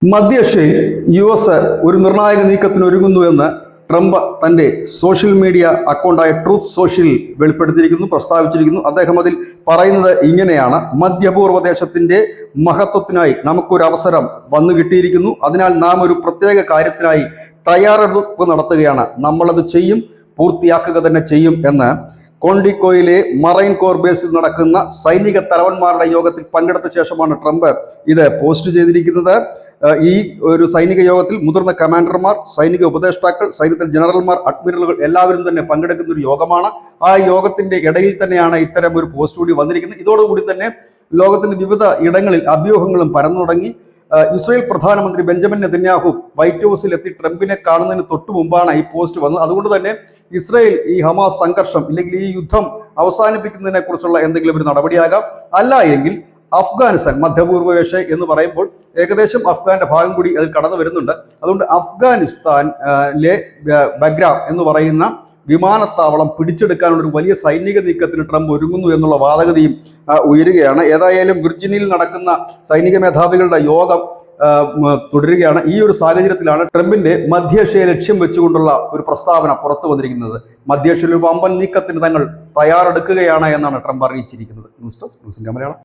മധ്യേഷ്യയിൽ US ഒരു നിർണായക നീക്കത്തിന് ഒരുങ്ങുന്നു എന്ന് ട്രംപ് തന്റെ സോഷ്യൽ മീഡിയ അക്കൗണ്ടായ ട്രൂത്ത് സോഷ്യൽ വെളിപ്പെടുത്തിയിരിക്കുന്നു, പ്രസ്താവിച്ചിരിക്കുന്നു. അദ്ദേഹം അതിൽ പറയുന്നത് ഇങ്ങനെയാണ്: മധ്യപൂർവ്വ ദേശത്തിന്റെ മഹത്വത്തിനായി നമുക്കൊരു അവസരം വന്നു കിട്ടിയിരിക്കുന്നു. അതിനാൽ നാം ഒരു പ്രത്യേക കാര്യത്തിനായി തയ്യാറെടുപ്പ് നടത്തുകയാണ്. നമ്മളത് ചെയ്യും, പൂർത്തിയാക്കുക തന്നെ ചെയ്യും എന്ന് കോണ്ടിക്കോയിലെ മറൈൻ കോർ ബേസിൽ നടക്കുന്ന സൈനിക തലവന്മാരുടെ യോഗത്തിൽ പങ്കെടുത്ത ശേഷമാണ് ട്രംപ് ഇത് പോസ്റ്റ് ചെയ്തിരിക്കുന്നത്. ഈ ഒരു സൈനിക യോഗത്തിൽ മുതിർന്ന കമാൻഡർമാർ, സൈനിക ഉപദേഷ്ടാക്കൾ, സൈന്യത്തിൽ ജനറൽമാർ, അഡ്മിറലുകൾ എല്ലാവരും തന്നെ പങ്കെടുക്കുന്ന ഒരു യോഗമാണ്. ആ യോഗത്തിന്റെ ഇടയിൽ തന്നെയാണ് ഇത്തരം ഒരു പോസ്റ്റ് കൂടി വന്നിരിക്കുന്നത്. ഇതോടുകൂടി തന്നെ ലോകത്തിന്റെ വിവിധ ഇടങ്ങളിൽ അഭ്യൂഹങ്ങളും പരന്നു തുടങ്ങി. ഇസ്രായേൽ പ്രധാനമന്ത്രി ബെഞ്ചമിൻ നെതന്യാഹു വൈറ്റ് ഹൗസിൽ എത്തി ട്രംപിനെ കാണുന്നതിന് തൊട്ടു മുമ്പാണ് ഈ പോസ്റ്റ് വന്നത്. അതുകൊണ്ട് തന്നെ ഇസ്രായേൽ ഈ ഹമാസ് സംഘർഷം അല്ലെങ്കിൽ ഈ യുദ്ധം അവസാനിപ്പിക്കുന്നതിനെ കുറിച്ചുള്ള എന്തെങ്കിലും ഒരു നടപടിയാകാം. അല്ല എങ്കിൽ അഫ്ഗാനിസ്ഥാൻ, മധ്യപൂർവ്വ ഏഷ്യ എന്ന് പറയുമ്പോൾ ഏകദേശം അഫ്ഗാന്റെ ഭാഗം കൂടി അതിൽ കടന്നു വരുന്നുണ്ട്. അതുകൊണ്ട് അഫ്ഗാനിസ്ഥാനിലെ ബഗ്രാം എന്ന് പറയുന്ന വിമാനത്താവളം പിടിച്ചെടുക്കാനുള്ള ഒരു വലിയ സൈനിക നീക്കത്തിന് ട്രംപ് ഒരുങ്ങുന്നു എന്നുള്ള വാദഗതിയും ഉയരുകയാണ്. ഏതായാലും വിർജിനിയയിൽ നടക്കുന്ന സൈനിക മേധാവികളുടെ യോഗം തുടരുകയാണ്. ഈ ഒരു സാഹചര്യത്തിലാണ് ട്രംപിന്റെ മധ്യേഷ്യയെ ലക്ഷ്യം വെച്ചുകൊണ്ടുള്ള ഒരു പ്രസ്താവന പുറത്തു വന്നിരിക്കുന്നത്. മധ്യേഷ്യയിൽ ഒരു വമ്പൻ നീക്കത്തിന് തങ്ങൾ തയ്യാറെടുക്കുകയാണ് എന്നാണ് ട്രംപ് അറിയിച്ചിരിക്കുന്നത്. ന്യൂസ് ഡെസ്ക്, ന്യൂസിന്റെ മലയാളം.